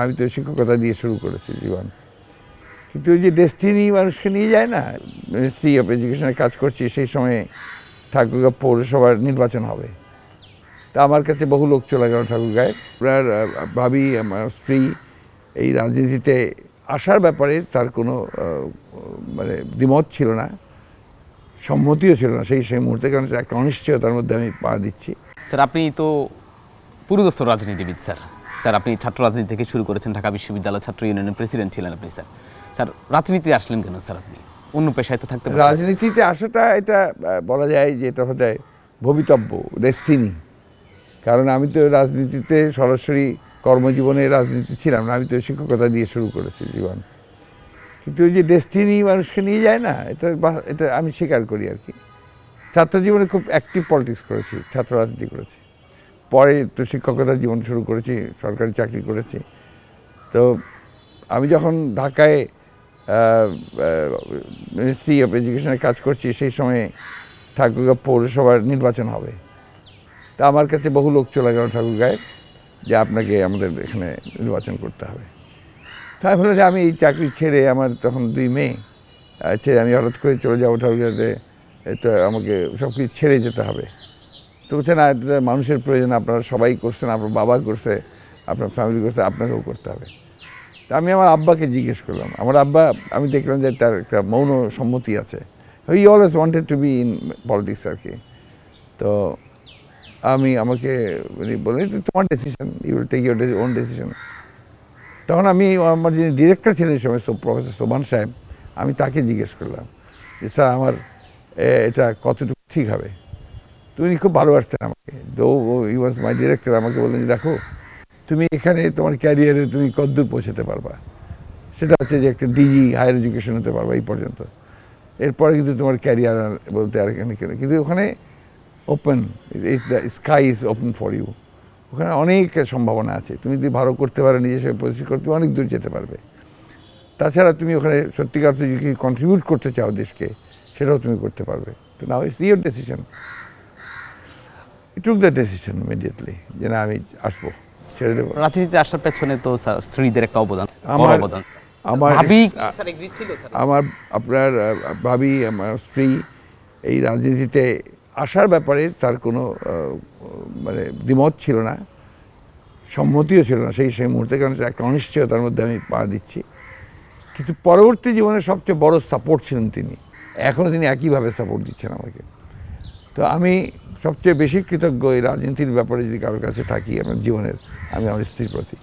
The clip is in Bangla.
আমি তো শিক্ষকতা দিয়ে শুরু করেছি জীবন, কিন্তু ওই যে ডেস্টিনি মানুষকে নিয়ে যায় না, মিনিস্ট্রি অফ এডুকেশনে কাজ করছি, সেই সময় ঠাকুরগাঁও পৌরসভার নির্বাচন হবে। তা আমার কাছে বহু লোক চলে গেল ঠাকুরগাঁয়ে। আপনার ভাবি, আমার স্ত্রী এই রাজনীতিতে আসার ব্যাপারে তার কোনো মানে দ্বিমত ছিল না, সম্মতিও ছিল না সেই মুহূর্তে, কারণ একটা অনিশ্চয়তার মধ্যে আমি পা দিচ্ছি। স্যার, আপনি তো পুরোদস্ত রাজনীতিবিদ স্যার। স্যার, আপনি ছাত্র রাজনীতি থেকে শুরু করেছেন, ঢাকা বিশ্ববিদ্যালয় ছাত্র ইউনিয়নের প্রেসিডেন্ট ছিলেন আপনি স্যার। স্যার, রাজনীতিতে আসলেন কেন স্যার? আপনি অন্য পেশায় তো থাকতে পারেন। রাজনীতিতে আসাটা এটা বলা যায় যে এটা হতে ভবিতব্য, ডেস্টিনি। কারণ আমি তো রাজনীতিতে সরাসরি কর্মজীবনে রাজনীতি ছিলাম না, আমি তো শিক্ষকতা দিয়ে শুরু করেছি জীবন, কিন্তু ওই যে ডেস্টিনি মানুষকে নিয়ে যায় না, এটা আমি স্বীকার করি আর কি। ছাত্র জীবনে খুব অ্যাক্টিভ পলিটিক্স করেছি, ছাত্র রাজনীতি করেছি, পরে তো শিক্ষকতার জীবন শুরু করেছি, সরকারি চাকরি করেছি। তো আমি যখন ঢাকায় মিনিস্ট্রি অফ এডুকেশনে কাজ করছি, সেই সময় ঠাকুরগাঁও পৌরসভার নির্বাচন হবে। তা আমার কাছে বহু লোক চলে গেল ঠাকুরগাঁয়ে যে আপনাকে আমাদের এখানে নির্বাচন করতে হবে। তাই বলে যে আমি এই চাকরি ছেড়ে, আমার তখন 2 মেয়ে ছেড়ে আমি হঠাৎ করে চলে যাবো ঠাকুরগাঁওতে, তো আমাকে সব কিছু ছেড়ে যেতে হবে। তো বলছে না, এটা মানুষের প্রয়োজন, আপনারা সবাই করছেন, আপনার বাবা করছে, আপনার ফ্যামিলি করছে, আপনাকেও করতে হবে। তা আমি আমার আব্বাকে জিজ্ঞেস করলাম। আমার আব্বা, আমি দেখলাম যে তার একটা মৌন সম্মতি আছে, he always wanted to be in politics আর কি। তো আমাকে বললেন তোমার decision, you will take your own decision. তখন আমি আমার যিনি ডিরেক্টর ছিলেন এই সময়, প্রফেসর সোবান সাহেব, আমি তাকে জিজ্ঞেস করলাম যে স্যার আমার এটা কতটুকু ঠিক হবে। তো উনি খুব ভালোবাসতেন আমাকে, দো ই ওয়াজ মাই ডিরেক্টর। আমাকে বললেন যে দেখো, তুমি এখানে তোমার ক্যারিয়ারে তুমি কতদূর পৌঁছাতে পারবা, সেটা হচ্ছে যে একটা ডিজি হায়ার এডুকেশন হতে পারবা এই পর্যন্ত, এরপরে কিন্তু তোমার ক্যারিয়ার বলতে আর এখানে কেন, কিন্তু ওখানে open, the sky is open for you, ওখানে অনেক সম্ভাবনা আছে। তুমি যদি ভালো করতে পারো, নিজের সঙ্গে প্রতিষ্ঠিত করতে অনেক দূর যেতে পারবে। তাছাড়া তুমি ওখানে সত্যিকার যদি কন্ট্রিবিউট করতে চাও দেশকে, সেটাও তুমি করতে পারবে। তো now it's your decision. Took the decision immediately যে না, আমি আসবো, ছেড়ে দেবো। রাজনীতিতে আসার পেছনে তো স্ত্রীদের একটা অবদান, আপনার ভাবি, আমার স্ত্রী এই রাজনীতিতে আসার ব্যাপারে তার কোনো মানে দ্বিমত ছিল না, সম্মতিও ছিল না সেই মুহূর্তে, কারণ একটা অনিশ্চয়তার মধ্যে আমি পা দিচ্ছি। কিন্তু পরবর্তী জীবনে সবচেয়ে বড় সাপোর্ট ছিলেন তিনি, এখনও তিনি একইভাবে সাপোর্ট দিচ্ছেন আমাকে। তো আমি সবচেয়ে বেশি কৃতজ্ঞ এই রাজনীতির ব্যাপারে যদি কারোর কাছে থাকি আমার জীবনের, আমি আমার স্ত্রীর প্রতি।